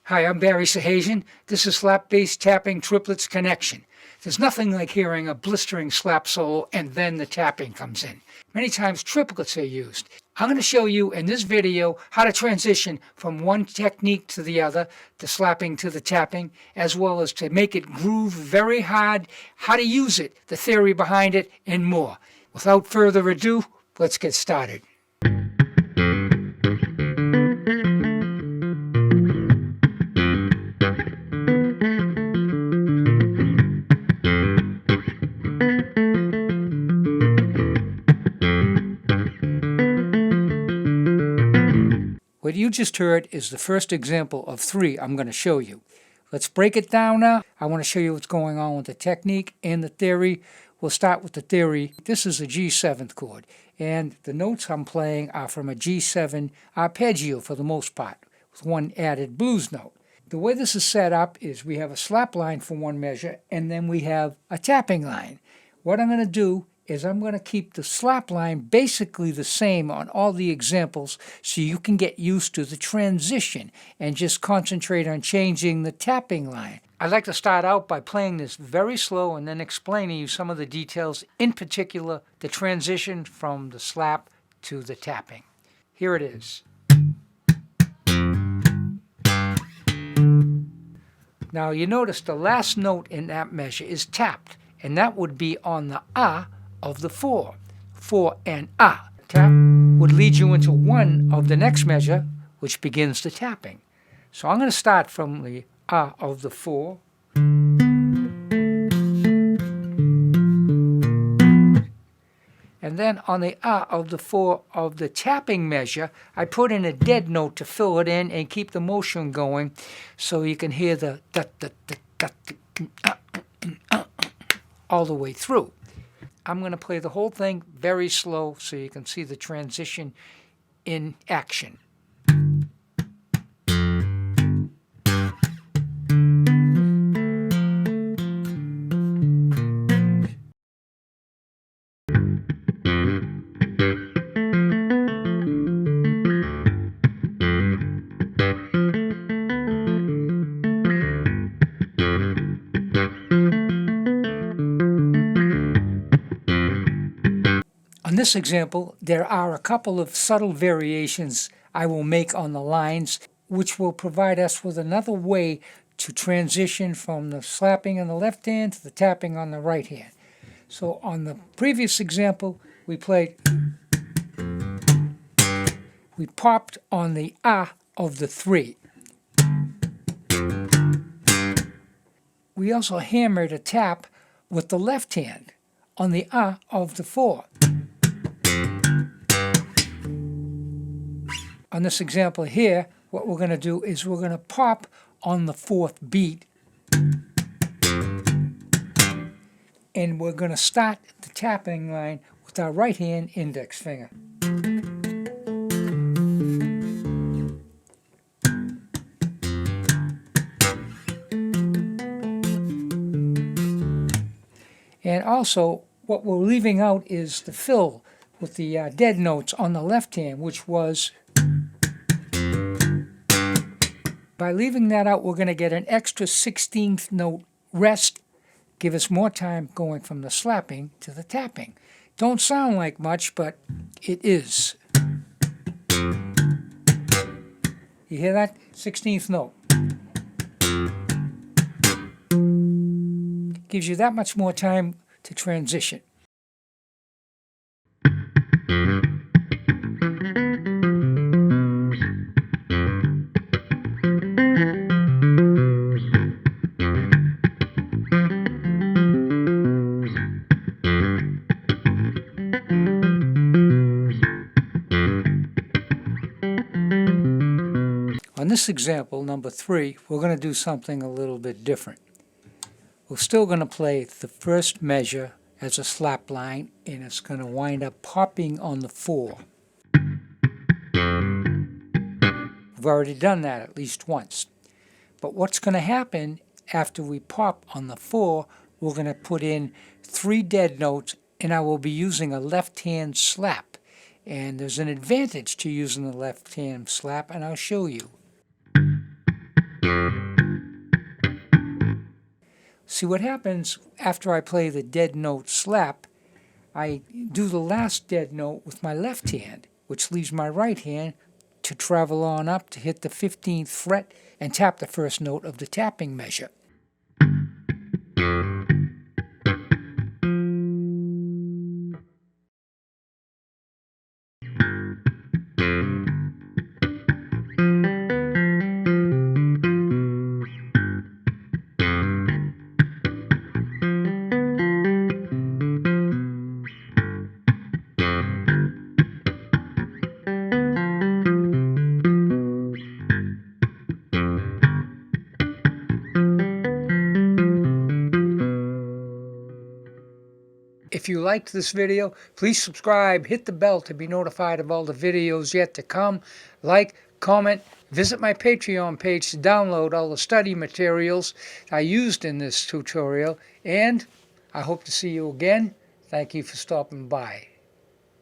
Hi, I'm Barry Sahajian. This is Slap Bass Tapping Triplets Connection. There's nothing like hearing a blistering slap solo and then the tapping comes in. Many times triplets are used. I'm going to show you in this video how to transition from one technique to the other, the slapping to the tapping, as well as to make it groove very hard, how to use it, the theory behind it, and more. Without further ado, let's get started. What you just heard is the first example of 3 I'm going to show you. Let's break it down now. I want to show you what's going on with the technique and the theory. We'll start with the theory. This is a G7th chord, and the notes I'm playing are from a G7 arpeggio for the most part, with one added blues note. The way this is set up is we have a slap line for one measure, and then we have a tapping line. What I'm going to do is I'm going to keep the slap line basically the same on all the examples so you can get used to the transition and just concentrate on changing the tapping line. I'd like to start out by playing this very slow and then explaining you some of the details, in particular the transition from the slap to the tapping. Here it is. Now you notice the last note in that measure is tapped, and that would be on the ah of the 4. 4 and ah. Tap would lead you into one of the next measure, which begins the tapping. So I'm going to start from the ah of the 4. And then on the ah of the 4 of the tapping measure, I put in a dead note to fill it in and keep the motion going so you can hear the all the way through. I'm going to play the whole thing very slow so you can see the transition in action. On this example, there are a couple of subtle variations I will make on the lines, which will provide us with another way to transition from the slapping on the left hand to the tapping on the right hand. So on the previous example, we popped on the ah of the 3. We also hammered a tap with the left hand on the ah of the 4. On this example here, what we're going to do is we're going to pop on the 4th beat, and we're going to start the tapping line with our right hand index finger. And also, what we're leaving out is the fill with the dead notes on the left hand, which was. By leaving that out, we're going to get an extra 16th note rest, give us more time going from the slapping to the tapping. Don't sound like much, but it is. You hear that? 16th note. Gives you that much more time to transition. On this example, number 3, we're going to do something a little bit different. We're still going to play the first measure as a slap line, and it's going to wind up popping on the 4. We've already done that at least once. But what's going to happen after we pop on the 4, we're going to put in 3 dead notes, and I will be using a left-hand slap. And there's an advantage to using the left-hand slap, and I'll show you. See what happens after I play the dead note slap, I do the last dead note with my left hand, which leaves my right hand to travel on up to hit the 15th fret and tap the first note of the tapping measure. If you liked this video, please subscribe, hit the bell to be notified of all the videos yet to come. Like, comment, visit my Patreon page to download all the study materials I used in this tutorial, and I hope to see you again. Thank you for stopping by.